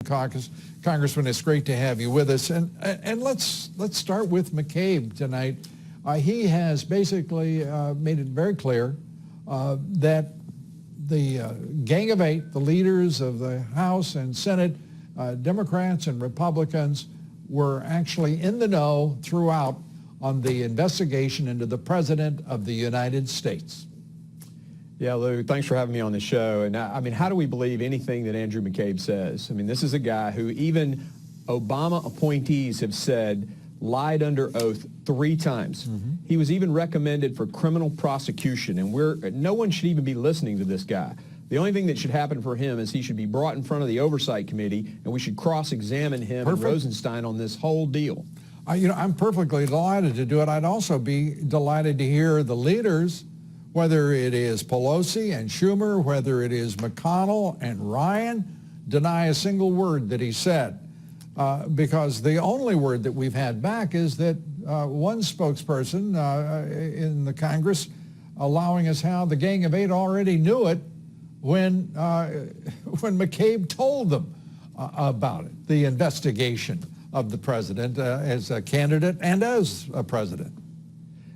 Caucus. Congressman, it's great to have you with us. And let's start with McCabe tonight. He has basically made it very clear that the Gang of Eight, the leaders of the House and Senate, Democrats and Republicans, were actually in the know throughout on the investigation into the President of the United States. Yeah, Lou, thanks for having me on the show. And I mean, how do we believe anything that Andrew McCabe says? I mean, this is a guy who even Obama appointees have said lied under oath 3 times. Mm-hmm. He was even recommended for criminal prosecution, and no one should even be listening to this guy. The only thing that should happen for him is he should be brought in front of the Oversight Committee, and we should cross-examine him and Rosenstein on this whole deal. I'm perfectly delighted to do it. I'd also be delighted to hear the leaders, whether it is Pelosi and Schumer, whether it is McConnell and Ryan, deny a single word that he said. Because the only word that we've had back is that one spokesperson in the Congress allowing us how the Gang of Eight already knew it when McCabe told them about it, the investigation of the president as a candidate and as a president.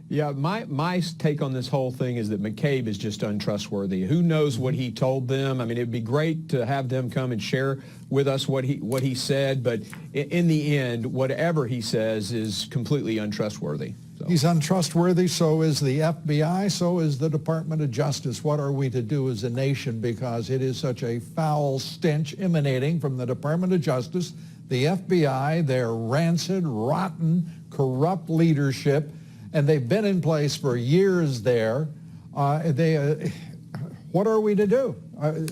Yeah, my take on this whole thing is that McCabe is just untrustworthy. Who knows what he told them? I mean, it'd be great to have them come and share with us what he said, but in the end, whatever he says is completely untrustworthy. So. He's untrustworthy, so is the FBI, so is the Department of Justice. What are we to do as a nation? Because it is such a foul stench emanating from the Department of Justice, the FBI, their rancid, rotten, corrupt leadership, and they've been in place for years there. What are we to do?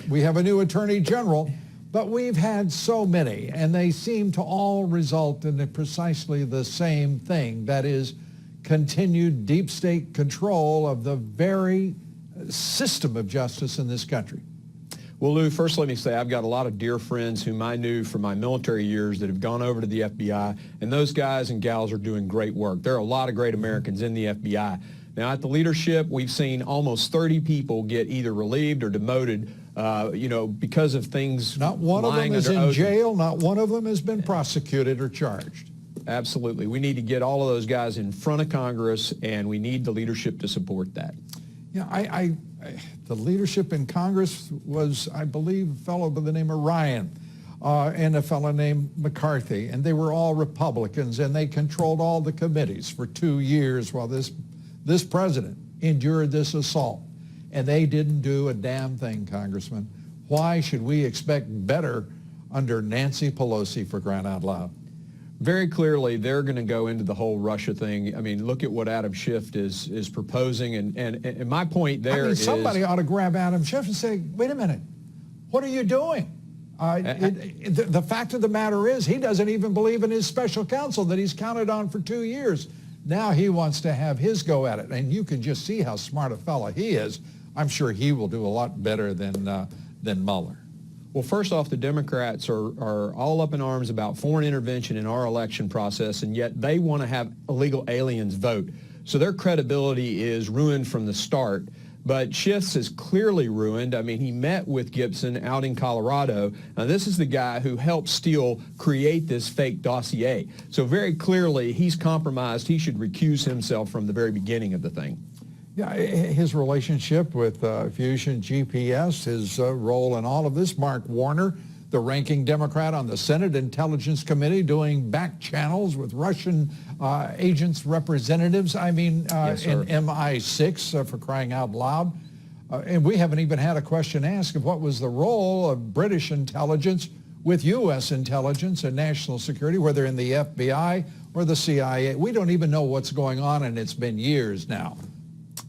We have a new Attorney General, but we've had so many, and they seem to all result in precisely the same thing, that is, continued deep state control of the very system of justice in this country. Well, Lou, first let me say I've got a lot of dear friends whom I knew from my military years that have gone over to the FBI, and those guys and gals are doing great work. There are a lot of great Americans in the FBI. Now, at the leadership, we've seen almost 30 people get either relieved or demoted, because of things. Not one of them is in jail. Not one of them has been prosecuted or charged. Absolutely. We need to get all of those guys in front of Congress, and we need the leadership to support that. Yeah, the leadership in Congress was, I believe, a fellow by the name of Ryan and a fellow named McCarthy, and they were all Republicans, and they controlled all the committees for 2 years while this president endured this assault, and they didn't do a damn thing, Congressman. Why should we expect better under Nancy Pelosi, for crying out loud? Very clearly, they're going to go into the whole Russia thing. I mean, look at what Adam Schiff is proposing, and my point there is somebody ought to grab Adam Schiff and say, wait a minute, what are you doing? The fact of the matter is he doesn't even believe in his special counsel that he's counted on for 2 years. Now he wants to have his go at it, and you can just see how smart a fella he is. I'm sure he will do a lot better than Mueller. Well, first off, the Democrats are all up in arms about foreign intervention in our election process, and yet they want to have illegal aliens vote. So their credibility is ruined from the start. But Schiff's is clearly ruined. I mean, he met with Gibson out in Colorado. Now, this is the guy who helped Steele create this fake dossier. So very clearly, he's compromised. He should recuse himself from the very beginning of the thing. Yeah, his relationship with Fusion GPS, his role in all of this, Mark Warner, the ranking Democrat on the Senate Intelligence Committee, doing back channels with Russian agents, representatives, Yes, in MI6, for crying out loud. And we haven't even had a question asked of what was the role of British intelligence with U.S. intelligence and national security, whether in the FBI or the CIA. We don't even know what's going on, and it's been years now.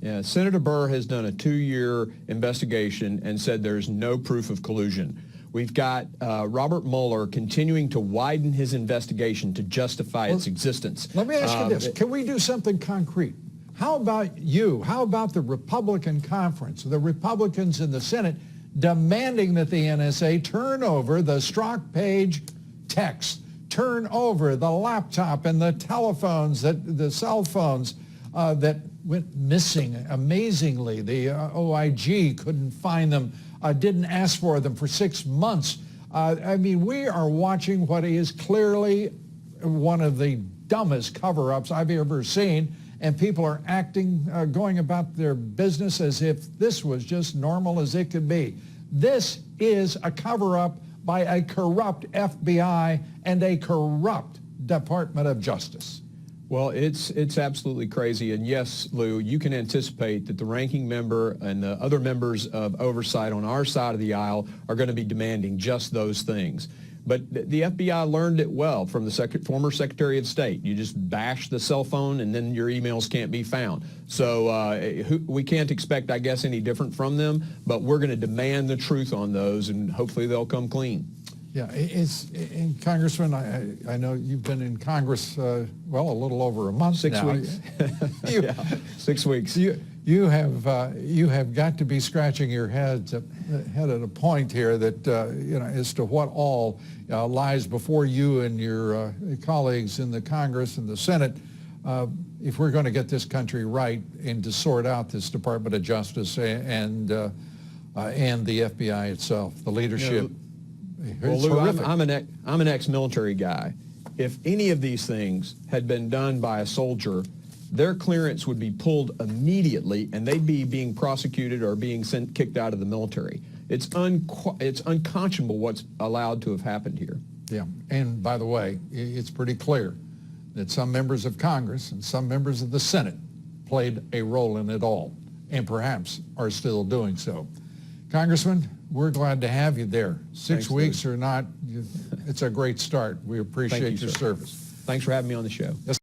Yeah, Senator Burr has done a 2-year investigation and said there's no proof of collusion. We've got Robert Mueller continuing to widen his investigation to justify its existence. Let me ask you this. Can we do something concrete? How about you? How about the Republican conference, the Republicans in the Senate, demanding that the NSA turn over the Strzok Page text, turn over the laptop and the telephones, the cell phones that went missing amazingly. The OIG couldn't find them, didn't ask for them for 6 months. I mean, we are watching what is clearly one of the dumbest cover-ups I've ever seen, and people are acting, going about their business as if this was just normal as it could be. This is a cover-up by a corrupt FBI and a corrupt Department of Justice. Well, it's absolutely crazy. And yes, Lou, you can anticipate that the ranking member and the other members of oversight on our side of the aisle are going to be demanding just those things. But the FBI learned it well from the former Secretary of State. You just bash the cell phone and then your emails can't be found. So we can't expect, I guess, any different from them, but we're going to demand the truth on those, and hopefully they'll come clean. Yeah, Congressman, I know you've been in Congress, well, a little over a month 6 now. weeks. Yeah, 6 weeks. You have got to be scratching your head at a point here that as to what all lies before you and your colleagues in the Congress and the Senate, if we're going to get this country right and to sort out this Department of Justice and the FBI itself, the leadership. Well, Lou, I'm an ex-military guy. If any of these things had been done by a soldier, their clearance would be pulled immediately, and they'd be being prosecuted or being kicked out of the military. It's unconscionable what's allowed to have happened here. Yeah, and by the way, it's pretty clear that some members of Congress and some members of the Senate played a role in it all, and perhaps are still doing so. Congressman, we're glad to have you there. Six Thanks, weeks or not, it's a great start. We appreciate you, your sir. service. Thanks for having me on the show. Yes.